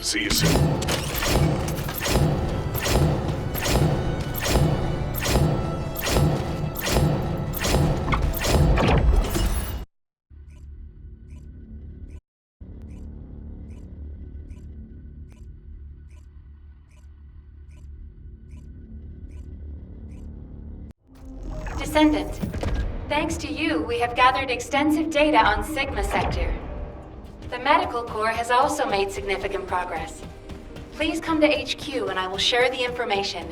frequencies. Descendant, thanks to you, we have gathered extensive data on Sigma Sector. The Medical Corps has also made significant progress. Please come to HQ and I will share the information.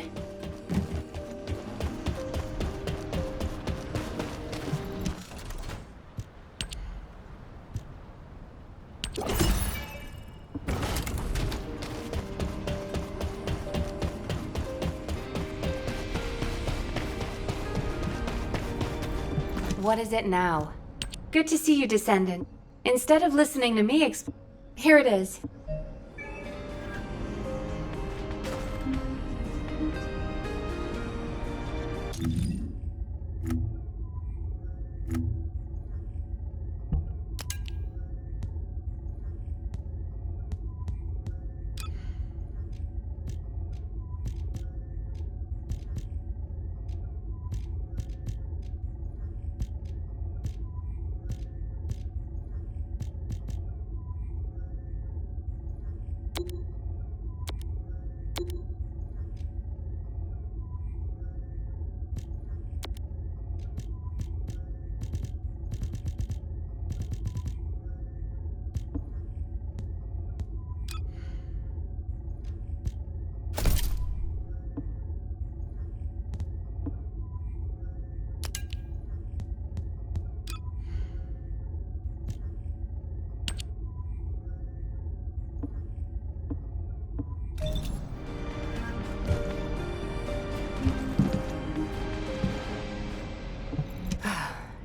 What is it now? Good to see you, Descendant. Instead of listening to me here it is.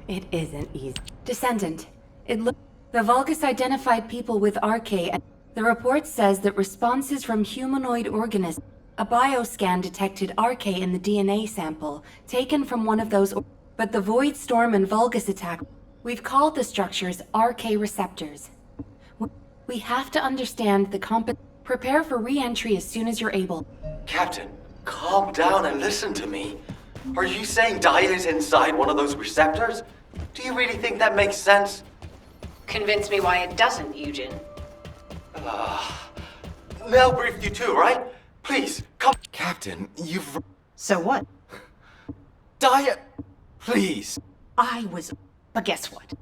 It isn't easy. Descendant, the Vulgus identified people with RK, and the report says that responses from humanoid organisms. A bioscan detected RK in the DNA sample, taken from one of those but the Void Storm and Vulgus attack. We've called the structures RK receptors. We have to understand the prepare for re-entry as soon as you're able. Captain, calm down and listen to me. Are you saying Daya is inside one of those receptors? Do you really think that makes sense? Convince me why it doesn't, Eugen. Mel briefed you too, right? Please, come. Captain, you've... So what? Daya, please. But guess what?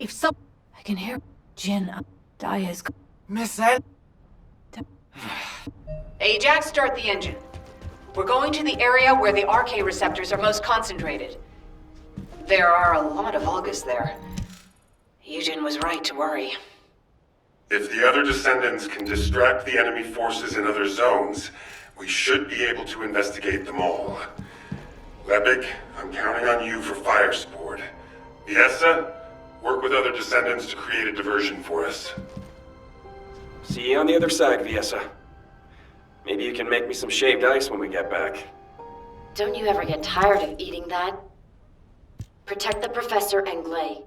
If so... I can hear Jin. Daya's... Miss Ed... Ajax, start the engine. We're going to the area where the RK receptors are most concentrated. There are a lot of Vulgus there. Eugen was right to worry. If the other Descendants can distract the enemy forces in other zones, we should be able to investigate them all. Lebig, I'm counting on you for fire support. Viessa, work with other Descendants to create a diversion for us. See you on the other side, Viessa. Maybe you can make me some shaved ice when we get back. Don't you ever get tired of eating that? Protect the Professor and Glay.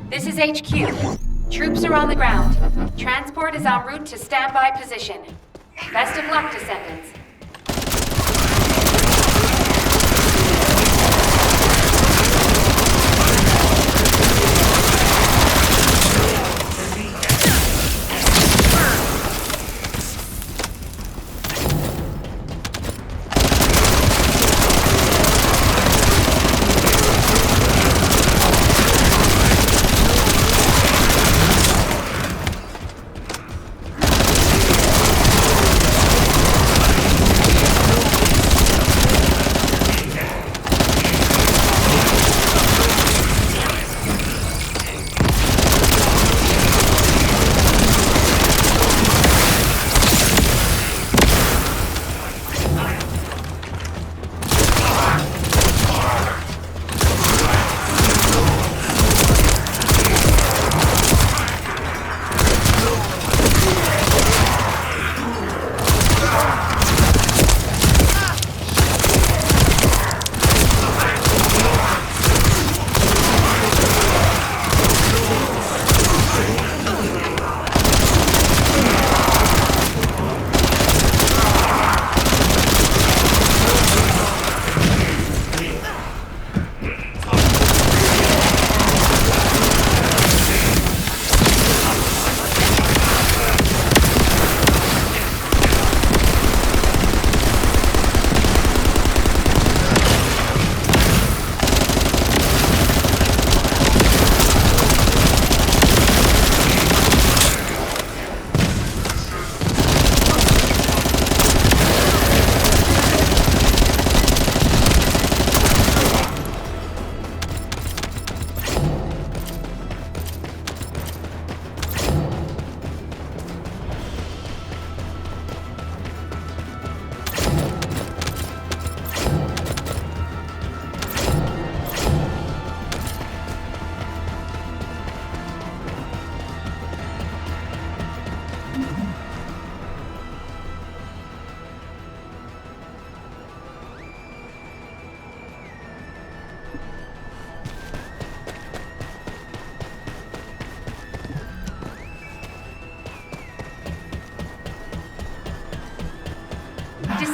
This is HQ. Troops are on the ground. Transport is en route to standby position. Best of luck, Descendants.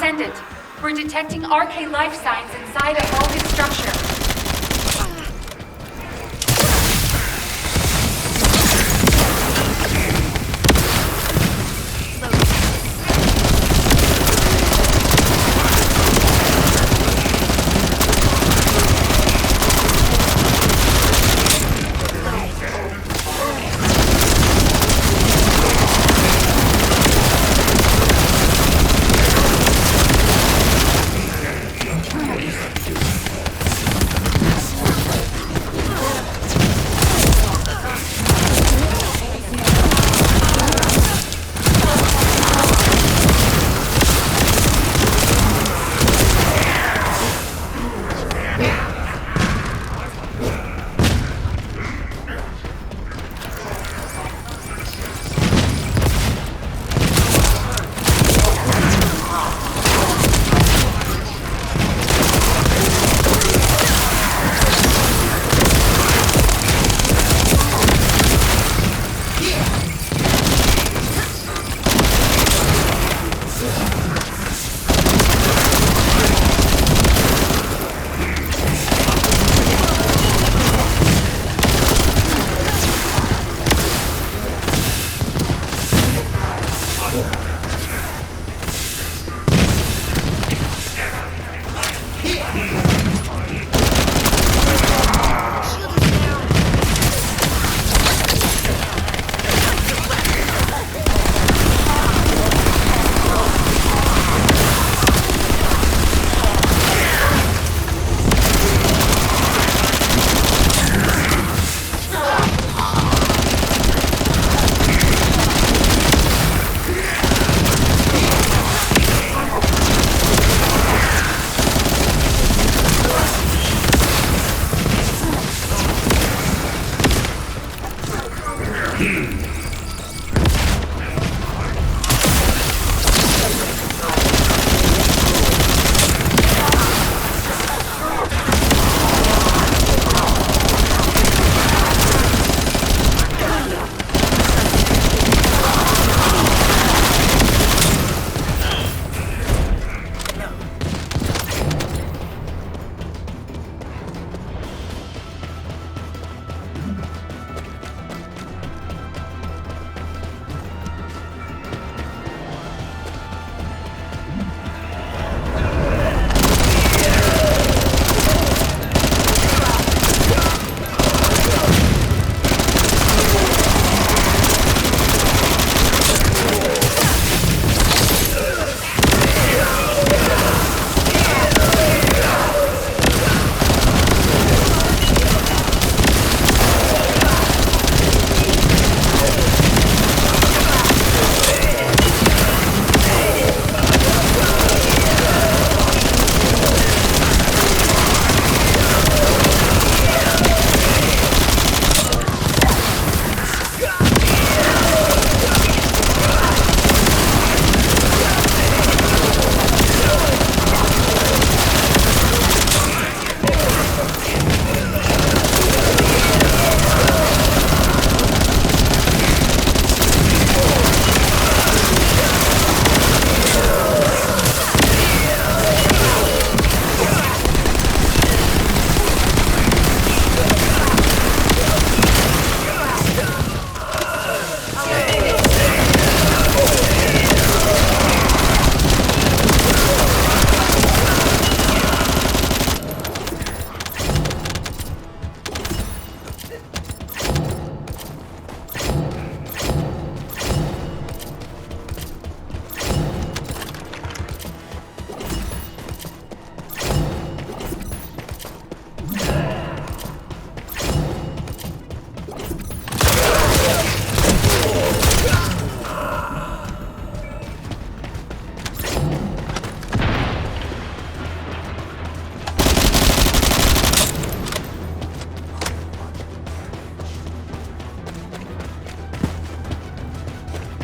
Descendant, we're detecting RK life signs inside a Vulcan structure.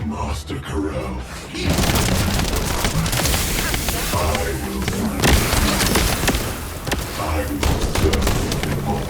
Master Corral. I will serve them all.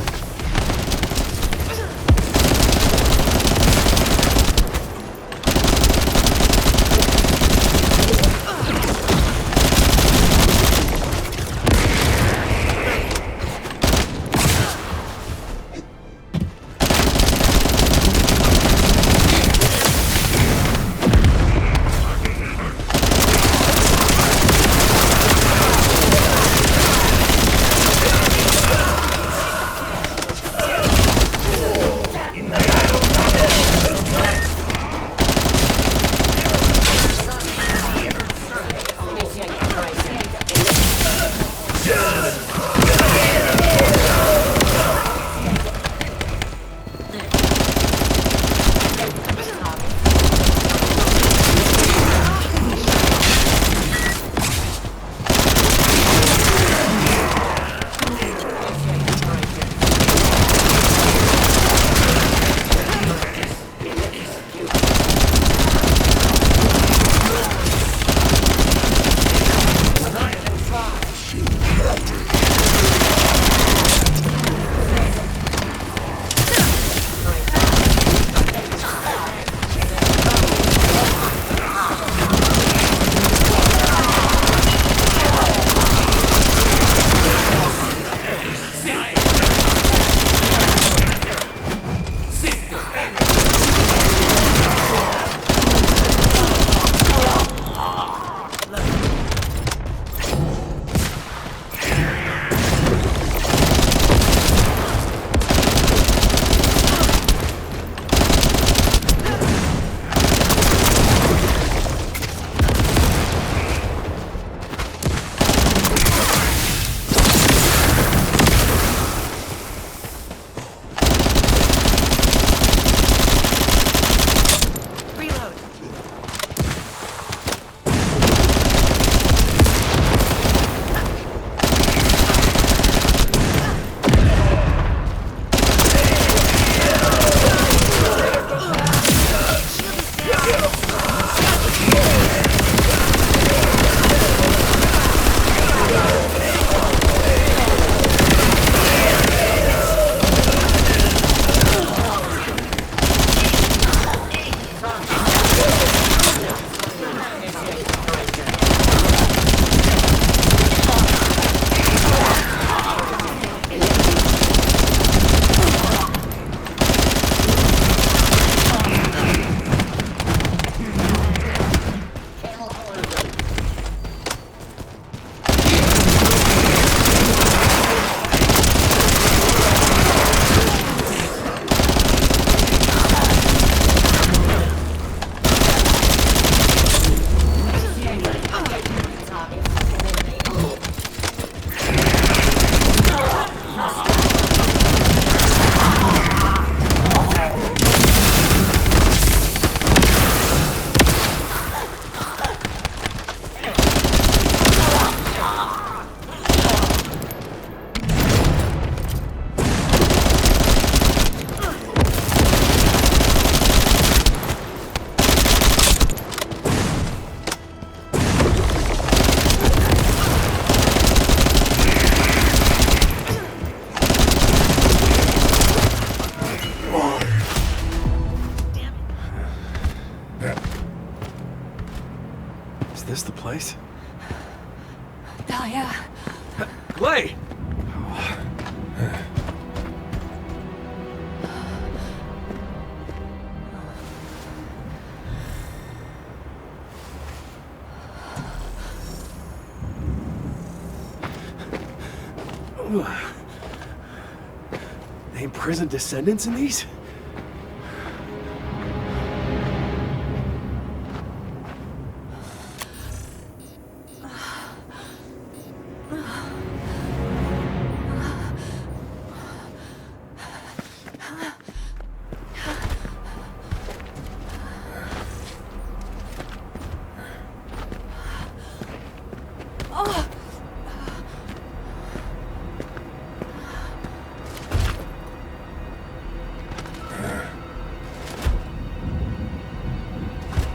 They imprison descendants in these?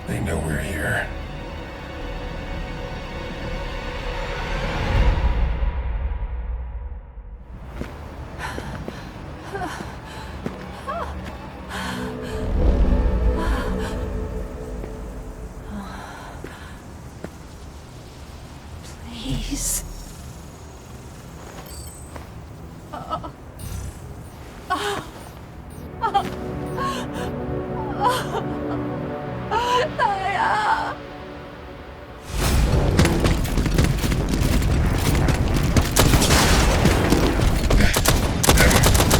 They know we're here. Please.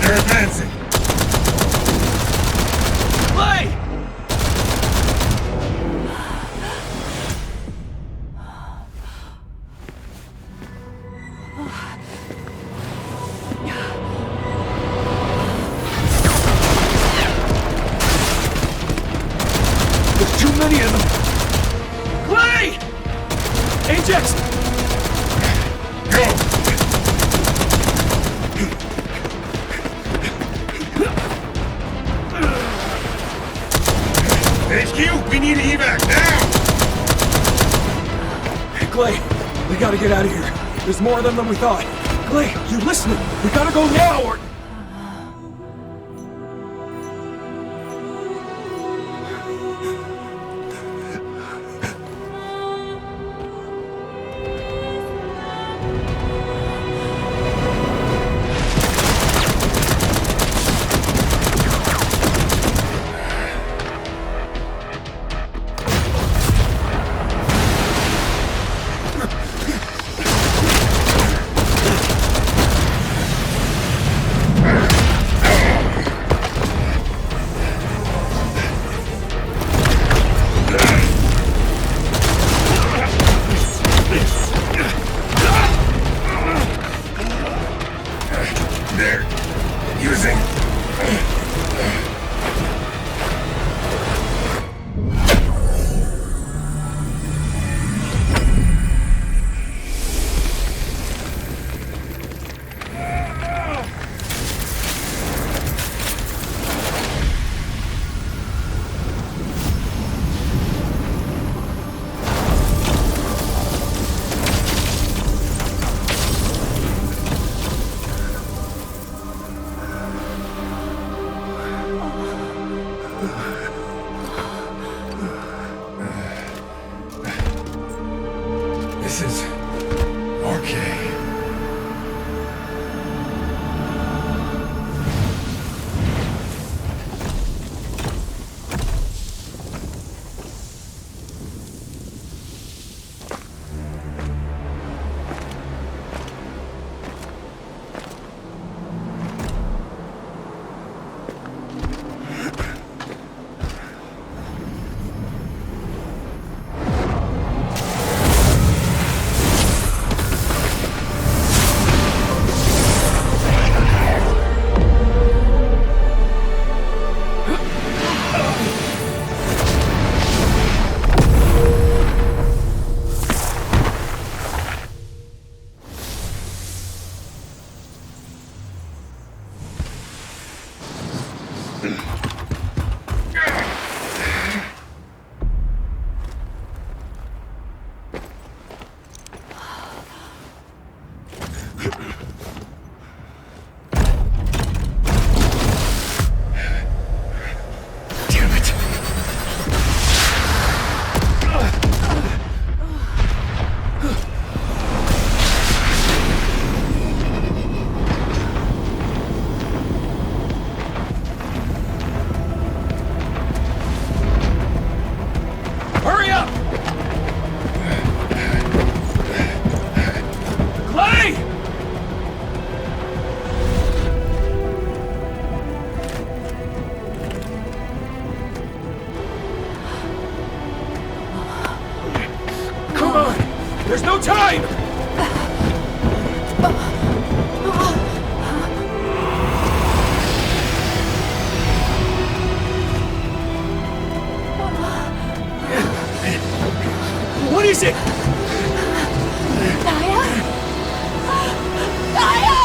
They're advancing! Clay! There's too many of them! Clay! Ajax! Go! HQ, we need evac now! Clay, we gotta get out of here. There's more of them than we thought. Clay, you listening? We gotta go now or... They're using... This is... okay. Damn it. no time! What is it? Daya? Daya!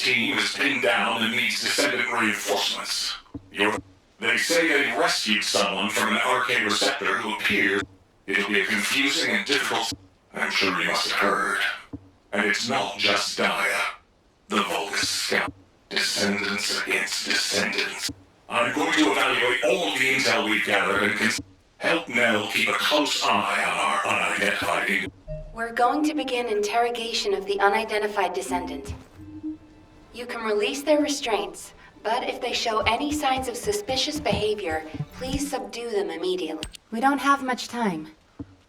team is pinned down and needs descendant reinforcements. They say they rescued someone from an arcade receptor who appears. It'll be a confusing and difficult... I'm sure you must have heard. And it's not just Dia. The Vulgus scout. Descendants against descendants. I'm going to evaluate all the intel we've gathered and help Nell keep a close eye on our unidentified... We're going to begin interrogation of the unidentified descendant. You can release their restraints, but if they show any signs of suspicious behavior, please subdue them immediately. We don't have much time.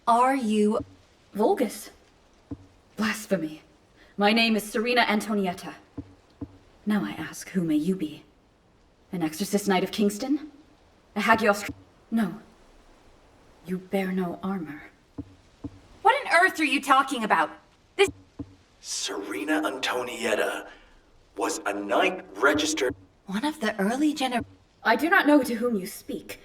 Are you... Vulgus? Blasphemy. My name is Serena Antonietta. Now I ask, who may you be? An exorcist knight of Kingston? A Hagios... No. You bear no armor. What on earth are you talking about? This... Serena Antonietta was a knight registered... One of the early I do not know to whom you speak.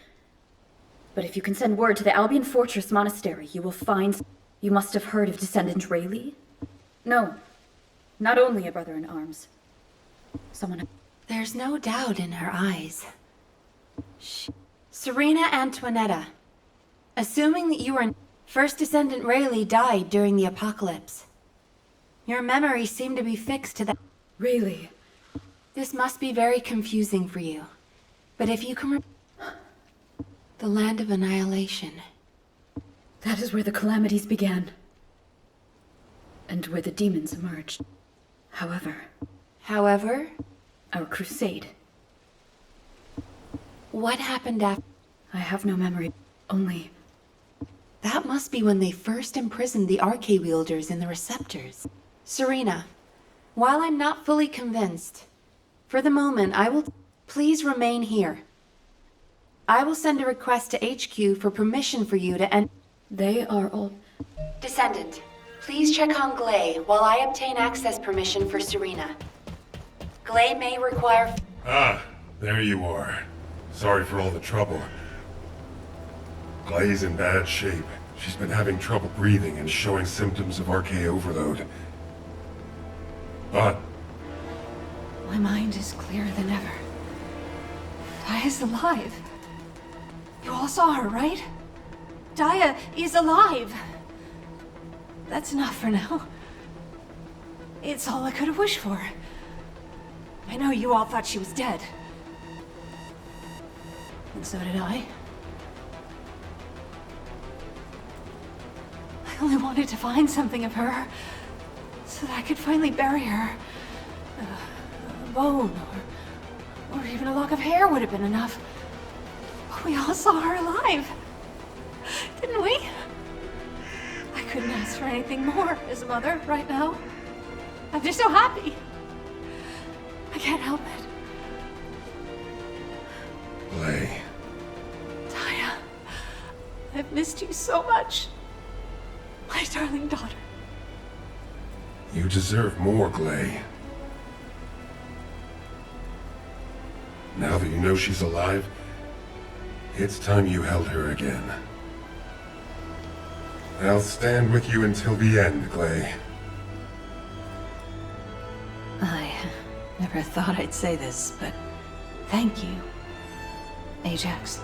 But if you can send word to the Albion Fortress Monastery, you will find... You must have heard of Descendant Rayleigh? No. Not only a brother in arms. Someone... There's no doubt in her eyes. Serena Antoinetta. Assuming that you were... First Descendant Rayleigh died during the apocalypse. Your memories seem to be fixed to that... Rayleigh. This must be very confusing for you. But if you can... The Land of Annihilation. That is where the calamities began. And where the demons emerged. However... Our crusade. What happened after... I have no memory. Only... That must be when they first imprisoned the Arche wielders in the receptors. Serena, while I'm not fully convinced, for the moment I will... Please remain here. I will send a request to HQ for permission for you to end... They are all... Descendant, please check on Glay while I obtain access permission for Serena. Glay may require... Ah, there you are. Sorry for all the trouble. Glay's in bad shape. She's been having trouble breathing and showing symptoms of RK overload. But... My mind is clearer than ever. Dia's alive. You all saw her, right? Dia is alive. That's enough for now. It's all I could have wished for. I know you all thought she was dead. And so did I. I only wanted to find something of her, so that I could finally bury her. A bone, or even a lock of hair would have been enough. But we all saw her alive, didn't we? I couldn't ask for anything more as a mother right now. I'm just so happy. I can't help it. Glay... Dia, I've missed you so much. My darling daughter. You deserve more, Glay. Now that you know she's alive, it's time you held her again. I'll stand with you until the end, Glay. I never thought I'd say this, but thank you, Ajax.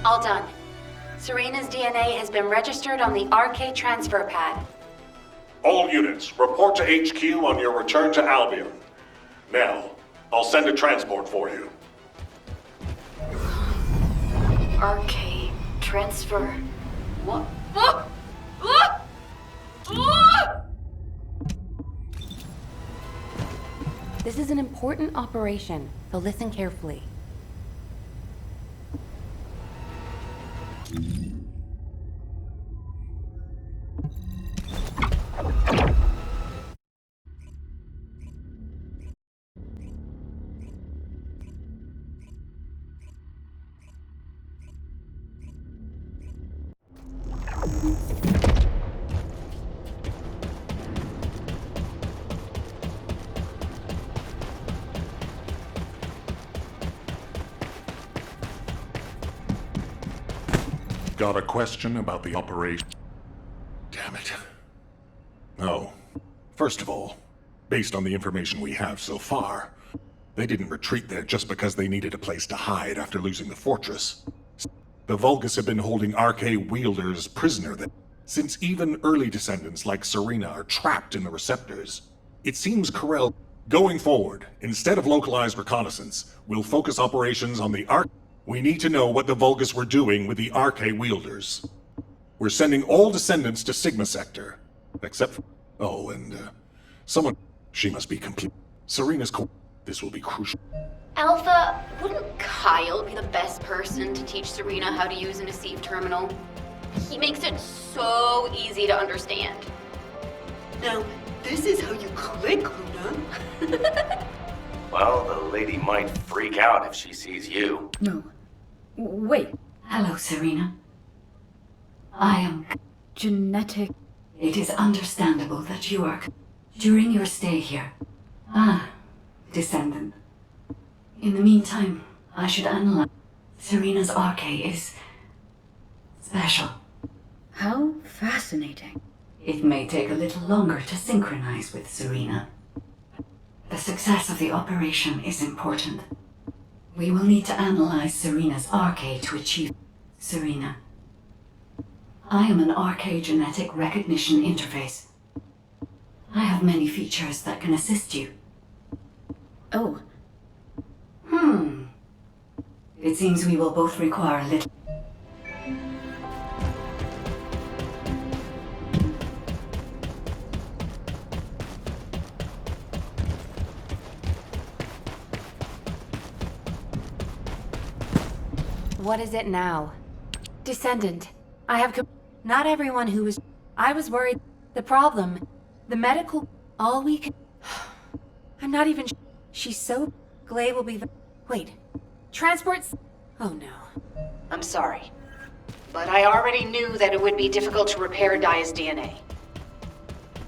All done. Serena's DNA has been registered on the RK transfer pad. All units, report to HQ on your return to Albion. Nell, I'll send a transport for you. RK transfer. What? This is an important operation, so listen carefully. Got a question about the operation? Damn it. Oh. First of all, based on the information we have so far. They didn't retreat there just because they needed a place to hide after losing the fortress. The Vulgus have been holding RK wielders prisoner there, since even early descendants like Serena are trapped in the receptors. It seems Corel, going forward, instead of localized reconnaissance, will focus operations on the RK. We need to know what the Vulgus were doing with the RK wielders. We're sending all descendants to Sigma Sector, except for... Oh, and, someone... She must be complete. Serena's This will be crucial. Alpha, wouldn't Kyle be the best person to teach Serena how to use an Deceive terminal? He makes it so easy to understand. Now, this is how you click, Luna. Well, the lady might freak out if she sees you. No. Wait. Hello, Serena. I am... Genetic... It is understandable that you are... During your stay here... Descendant. In the meantime, I should analyze... Serena's RK is... special. How fascinating. It may take a little longer to synchronize with Serena. The success of the operation is important. We will need to analyze Serena's RK to achieve... Serena. I am an RK genetic recognition interface. I have many features that can assist you. Oh. It seems we will both require a little... What is it now? Descendant, I have not everyone who was... I was worried. The problem... The medical... All we can... I'm not even... She's so... Glay will be... Wait. Transports... Oh no. I'm sorry. But I already knew that it would be difficult to repair Daya's DNA.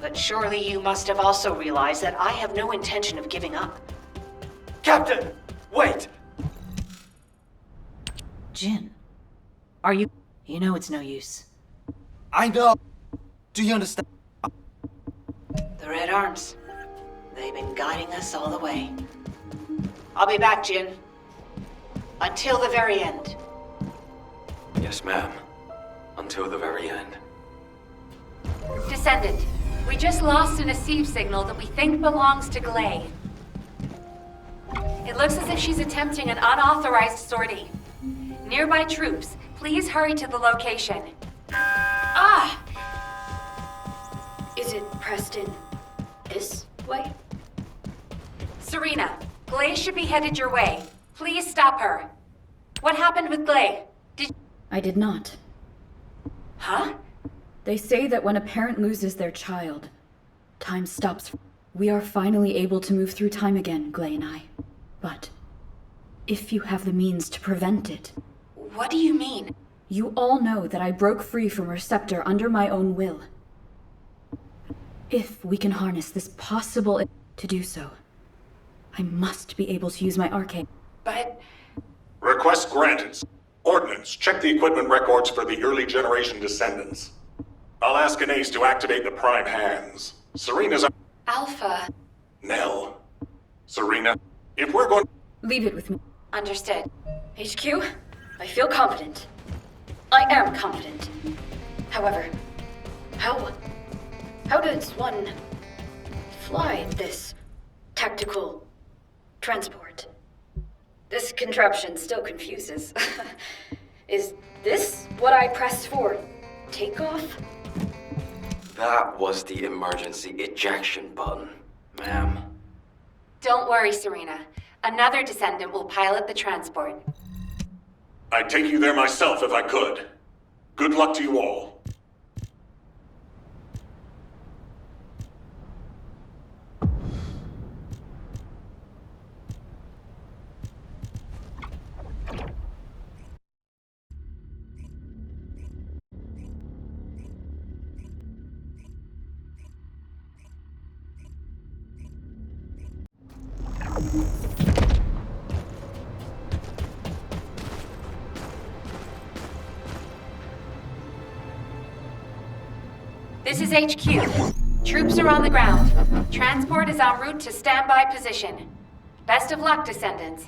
But surely you must have also realized that I have no intention of giving up. Captain! Wait! Jin, are you... You know it's no use. I know. Do you understand? The Red Arms. They've been guiding us all the way. I'll be back, Jin. Until the very end. Yes, ma'am. Until the very end. Descendant, we just lost an Deceive signal that we think belongs to Glay. It looks as if she's attempting an unauthorized sortie. Nearby troops, please hurry to the location. Ah! Is it Preston this way? Serena, Glay should be headed your way. Please stop her. What happened with Glay? I did not. Huh? They say that when a parent loses their child, time stops. We are finally able to move through time again, Glay and I. But if you have the means to prevent it... What do you mean? You all know that I broke free from Receptor under my own will. If we can harness this possible to do so, I must be able to use my arcane. But... Request granted. Ordnance, check the equipment records for the early generation descendants. I'll ask Anais to activate the prime hands. Serena's... Alpha... Nell. Serena, if we're going... Leave it with me. Understood. HQ, I feel confident. I am confident. However, how does one fly this tactical transport? This contraption still confuses. Is this what I pressed for? Takeoff? That was the emergency ejection button, ma'am. Don't worry, Serena. Another descendant will pilot the transport. I'd take you there myself if I could. Good luck to you all. This is HQ. Troops are on the ground. Transport is en route to standby position. Best of luck, Descendants.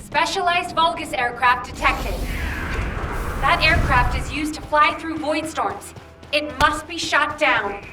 Specialized Vulgus aircraft detected. That aircraft is used to fly through void storms. It must be shot down.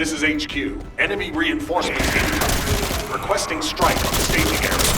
This is HQ. Enemy reinforcements incoming. Requesting strike on the staging area.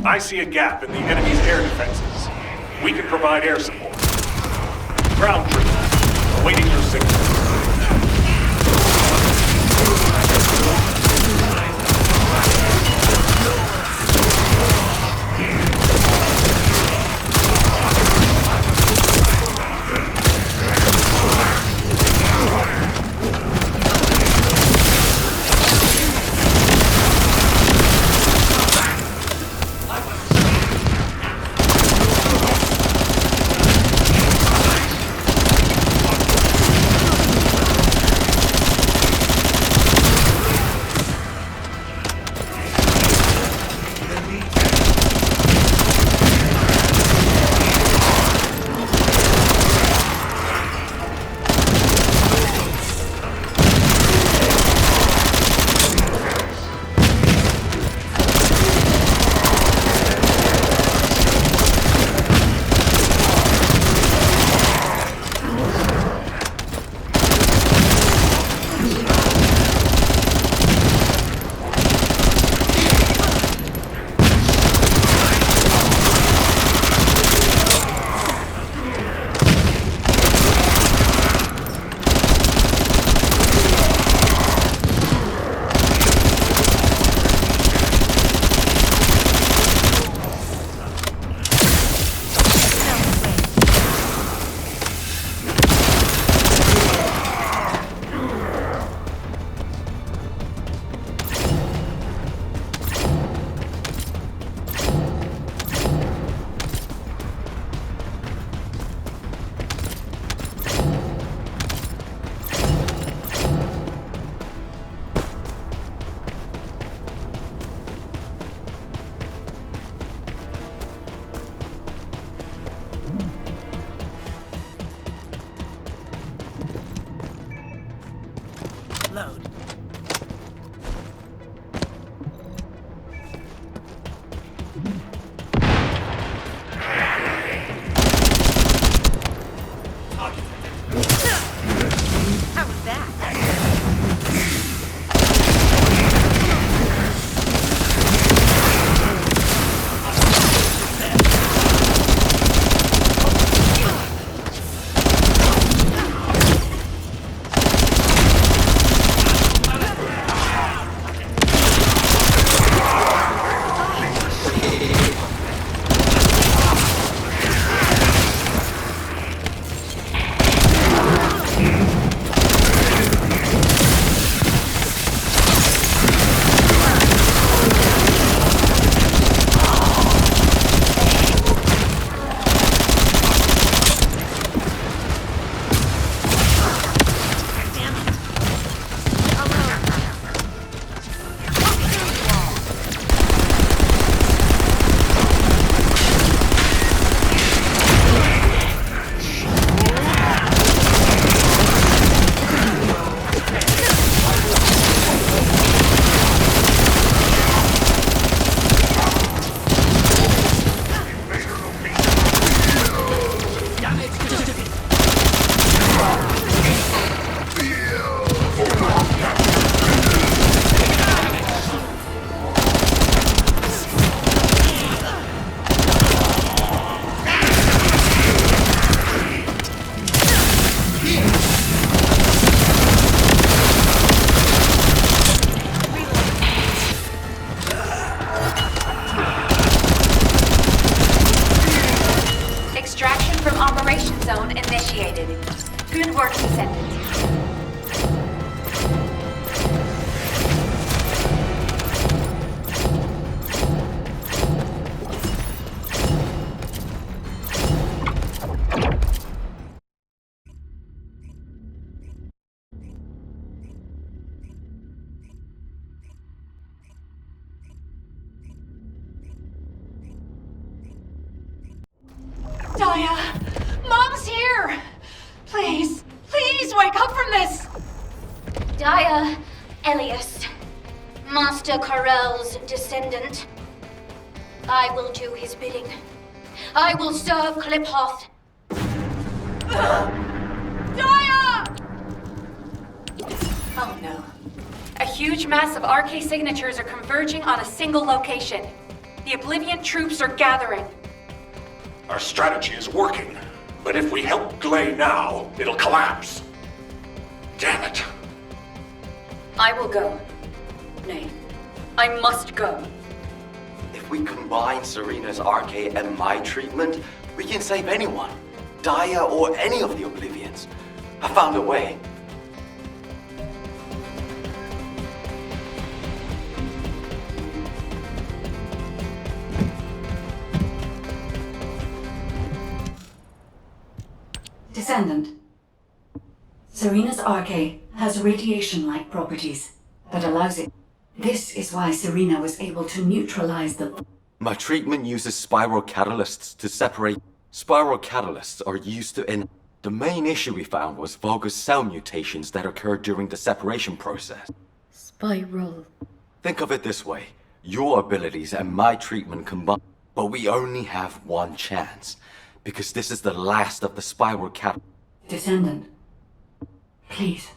I see a gap in the enemy's air defenses. We can provide air support. Ground troops, awaiting your signal. Regeneration zone initiated. Good work, Descendant. Daya! Mom's here! Please, please wake up from this! Daya, Elias, Master Karel's descendant. I will do his bidding. I will serve Kliphoth. Daya! Oh no. A huge mass of RK signatures are converging on a single location. The Oblivion troops are gathering. Our strategy is working, but if we help Glay now, it'll collapse. Damn it. I will go. Nay, I must go. If we combine Serena's RK and my treatment, we can save anyone. Daya or any of the Oblivions. I found a way. Descendant. Serena's RK has radiation-like properties that allows it. This is why Serena was able to neutralize the... My treatment uses spiral catalysts to separate. Spiral catalysts are used to The main issue we found was Vulgus cell mutations that occurred during the separation process. Spiral. Think of it this way. Your abilities and my treatment combine. But we only have one chance. Because this is the last of the spiral catalysts. Descendant. Please.